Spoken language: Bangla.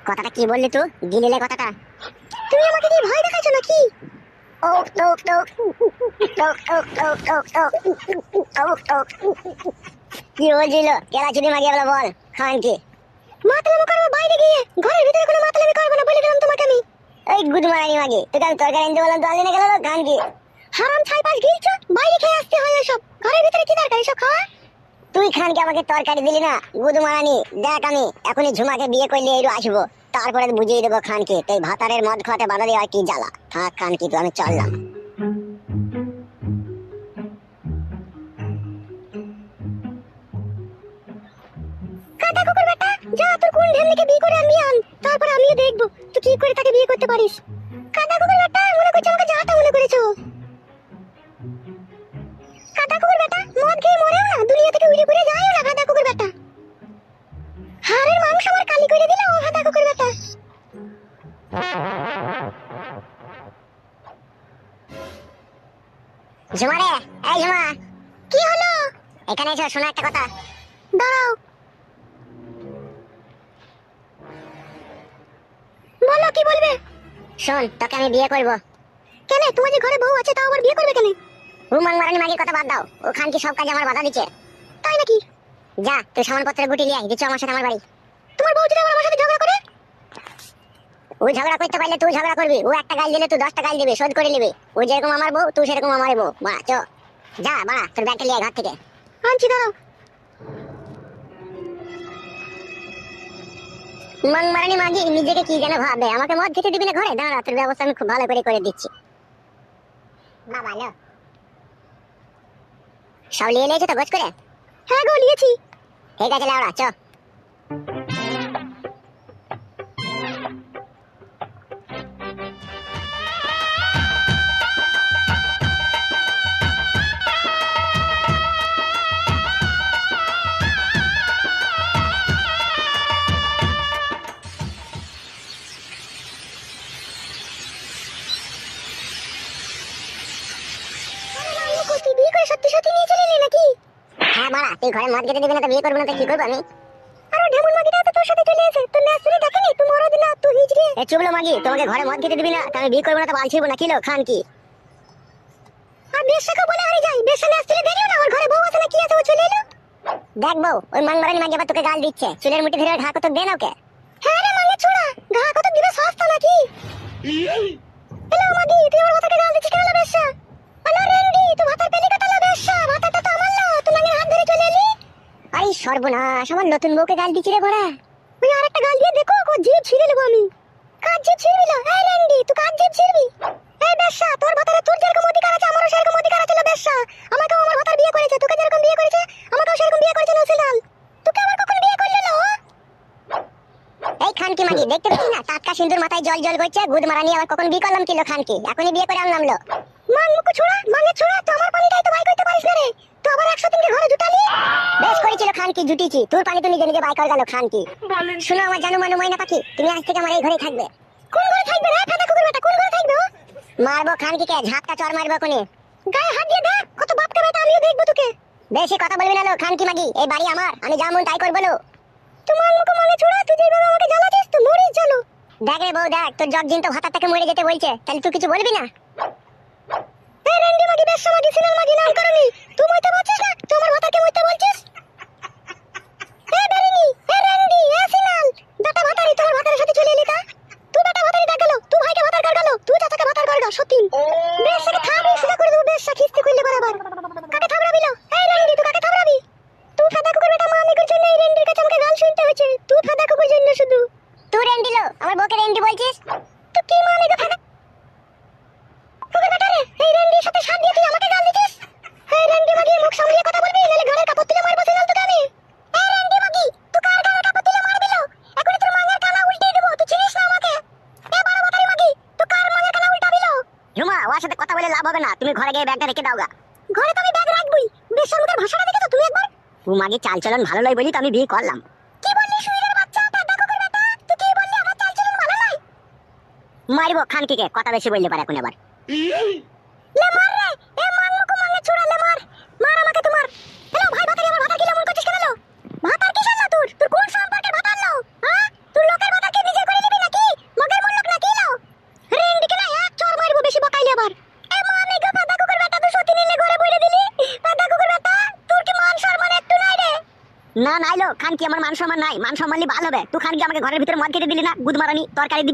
কথাটা কি বললি তুই? গিলিলে কথাটা? তুমি আমাকে কি ভয় দেখাচ্ছ নাকি? ওক টোক টোক টোক টোক টোক টোক টোক টোক টোক। কি বলছিল? কেলা চুদি মাগিয়ে বলে বল খান কি? মাতলামি করবে বাইরে গিয়ে, ঘরের ভিতরে কোনো মাতলামি করবে না বলে দিলাম তোমাকে আমি। এই গুড মারানি মাগি, তুই কাল তরকারি আনতে বললাম তো আনলি না গেল খান কি? হারাম ছাই পাশ গিলছো, বাইরে খেয়ে আসতে হয় এসব, ঘরের ভিতরে কি দরকার এসব খাওয়া? তুই খানকে আমাকে তরকারি দিলি না গুদু মারানি। দেখ আমি এখনই ঝুমাকে বিয়ে করলে এরু আসবো, তারপরে বুঝিয়ে দেবো খানকে তুই ভাতারের মদ খাওয়াতে বাধা দেওয়া কি জ্বালা। থাক খান কি, তুই আমি চললাম। কাটা কুকুর বেটা, যা তোর কোন ঢেমনিকে বিয়ে করে আনবি আন, তারপর আমিও দেখবো তুই কি করে তাকে বিয়ে করতে পারিস। কাটা কুকুর বেটা, মনে করছো আমাকে যাটা মনে করেছো? কাটা কুকুর বেটা, মদ খেয়ে মরেও না, দুনিয়া থেকে উড়ে পুড়ে যায়ও না কাটা কুকুর বেটা। হাড়ের মাংস আমার কালি করে দিল ও কাটা কুকুর বেটা। ঝুমা রে, এই ঝুমা। কি হলো? এখানে এসো, শোনো একটা কথা। দাঁড়াও। বলো কি বলবে? শোন, তোকে আমি বিয়ে করব। কেন? তোমার যে ঘরে বউ আছে তাও আবার বিয়ে করবে কেন? রুমান মারানি মাগির কথা বাদ দাও, ও খান কি সব কাজে আমার বাধা দিচ্ছে। তাই নাকি? যা তুই সামানপত্র গুটি লিয়ে আয়, দিচ্ছ আমার সাথে আমার বাড়ি। তোমার বউ যদি আমার সাথে ঝগড়া করে? ও ঝগড়া করতে পারলে তুই ঝগড়া করবি, ও একটা গাল দিলে তুই 10টা গাল দিবি, শোধ করে নিবি। ও যেরকম আমার বউ তুই সেরকম আমার বউ। বাড়া চ, যা বাড়া তোর ব্যাগটা লিয়ে ঘর থেকে। আনছি দাঁড়াও। মাং মারানি মাগি নিজেকে কি যেন ভাবে, আমাকে মদ খেতে দিবি না ঘরে? দাঁড়া তোর ব্যবস্থা আমি খুব ভালো করে দিচ্ছি। বাবা লো, সব লিয়ে নিয়েছো তো গোছ করে? হ্যাঁ গো লিয়েছি। ঠিক আছে লাউড়া চ। বিয়ে করে সত্যি সত্যি নিয়ে চলে এলি নাকি? হ্যাঁ বাড়া, তুই ঘরে মদ খেতে দিবি না তো বিয়ে করবো না তো কি করবো আমি? আরে ঢেমুন মাগিটা তো তোর সাথে চলে এসে, তোর নাচুরি দেখেনি তুই মরো দিনা তুই হিজড়ে। এ চুবলো মাগি, তোমাকে ঘরে মদ খেতে দিবি না তো আমি বিয়ে করবো না তো বালছিবো না কিলো খান কি? আর বেশাকে বলে আরে যাই, বেশা নাচতে দেরিও না, ওর ঘরে বউ আছে না কি আছে ও চলে এলো। দেখ বউ, ওই মাংমারানি মাগি আবার তোকে গাল দিচ্ছে, চুলের মুঠি ধরে ঢাক তো দে না ওকে। হ্যাঁ রে মাঙ্গে ছোড়া, ঘা কত দিবে সস্তা নাকি? হ্যালো মাগি, তুই আমার ভাতাকে গাল দিচ্ছিস কেন বেশা? হ্যালো রেন্ডি, তুই ভাতার পেলি কাটালো বেশা, ভাতাটা তো আমার না, তুই মাঙ্গের হাত ধরে চলে এলি। আরে সর্বনাশ, আমার নতুন বউকে গাল দিচ্ছি রে বড়া। ওই আরেকটা গাল দিয়ে দেখো, ও জিভ ছিঁড়ে নেবো আমি। কাজ জিভ ছিঁড়বি না? এই রেন্ডি তুই কাজ জিভ ছিঁড়বি? এই বেশা, তোর ভাতারে তোর যেরকম অধিকার আছে আমারও সেরকম অধিকার আছে বেশা। আমাকেও আমার ভাতার বিয়ে করেছে, তোকে যেরকম বিয়ে করেছে আমাকেও সেরকম বিয়ে করেছে নসিলাল। তোকে আবার কখন বিয়ে করলে না? এই খানকি মাগি দেখতে পাচ্ছিস না টাটকা সিঁদুর মাথায় জল জল করছে, গুদ মারানি আবার কখন বিয়ে করলাম কিলো খানকি, এখনই বিয়ে করে আনলাম লো। মান মুখ ছোড়া, মাঙ্গে ছোড়া, তো আমার পানিটাই তো বাই করতে পারিস না রে, তো আবার 100 দিনকে ঘরে জুটালি। বেশ করেছিল খানকি, জুটিছি, তোর পানি তো নিজে নিজে বাই কর গেল খানকি। শুনো আমার জানু মানু ময়না পাখি, তুমি আজ থেকে আমার এই ঘরেই থাকবে। কোন ঘরে থাকবে রে ফাটা কুকুর বেটা, কোন ঘরে থাকবে ও? মারবো খানকিকে, ঝাটকা চড় মারবো কোনে। গায়ে হাত দিয়ে দেখ, কত বাপকে বেটা, আমিও দেখবো তোকে। বেশি কথা বলবি না লো খানকি মাগি, এই বাড়ি আমার, আমি যা মন তাই করবো লো। তোমার মুখ মানে ছোড়া, তুই যেভাবে আমাকে জ্বালাচ্ছিস তো মরিস জানো। দেখ রে বউ দেখ, তোর জগজিন তো ভাতার থেকে মরে যেতে বলছে, তাহলে তুই কিছু বলবি না? এই রেন্ডি মাগি, বেশ্যা মাগি, সিনাল মাগি নাম করনি, তুই মইতে পারছিস না, তুই আমার ভাতাকে মইতে বলছিস? এই বেরিনি, এই রেন্ডি, এই সিনাল, বেটা ভাতারি তোমার ভাতারের সাথে চলে এলি কা? তুই বেটা ভাতারি দেখ গেল, তুই ভাইকে ভাতার কর গেল, তুই চাচাকে ভাতার কর গেল, সত্যি। বেশাকে থামবি, সিধা করে দেবো বেশ্যা, খিস্তি করলে বরাবর। কাকে থামরাবি লো? এই রেন্ডি তুই কাকে থামরাবি? তুই ফাদা কুকুর বেটা, মা আমি করছি না, এই রেন্ডির কাছে আমাকে গাল শুনতে হচ্ছে, তুই ফাদা কুকুর জন্য শুধু। তুই রেন্ডি লো, আমার বউকে রেন্ডি বলছিস? তুই কি মানে গো ফাদা কুকুর বেটা রে, এই রেন্ডির সাথে সাথ দিয়ে তুই আমাকে গাল দিছিস? এই রেন্ডি মাগি মুখ সামলিয়ে কথা বলবি, নালে ঘরের কাপড় তুলে মারবো সিনাল তোকে আমি। এই রেন্ডি মাগি, তুই কার ঘরের কাপড় তুলে মারবি লো? এখনি তোর মাঙ্গের কানা উল্টিয়ে দেবো, তুই চিনিস না আমাকে? এ বড় বাতারি মাগি, তুই কার মাঙ্গের কানা উল্টাবি লো? ঝুমা, ওর সাথে কথা বলে লাভ হবে না, তুমি ঘরে গিয়ে ব্যাগটা রেখে দাও গা। ঘরে তো আমি ব্যাগ রাখবই, বেশার মুখের ভাষাটা দেখেছো তুমি একবার? ও মাগি চাল চলন ভালো নয় বলি তো আমি বিয়ে করলাম। কি বললি শুইরের বাচ্চা, ফাদা কুকুর বেটা, তুই কি বললি আমার চাল চলন ভালো নয়? মারবো খানকিকে, কথা বেশি বললে পারে এখন আবার। লে মার রে, এ মান মুখ মাঙ্গে ছুড়া, লে মার, মার আমাকে তোমার। হ্যালো ভাই ভাতারি, আমার ভাতার কি এমন করছিস কেন লো? ভাতার কিসের লো তোর? তোর কোন সম্পর্কে ভাতার লো? হ্যাঁ? তোর না নাইলো খান কি আমার মান সম্মান নাই, মান সম্মান ভালো হবে। তুই খান কি আমাকে ঘরের ভিতরে মদ খেতে দিলি না, গুদ মারানি তরকারি দিবি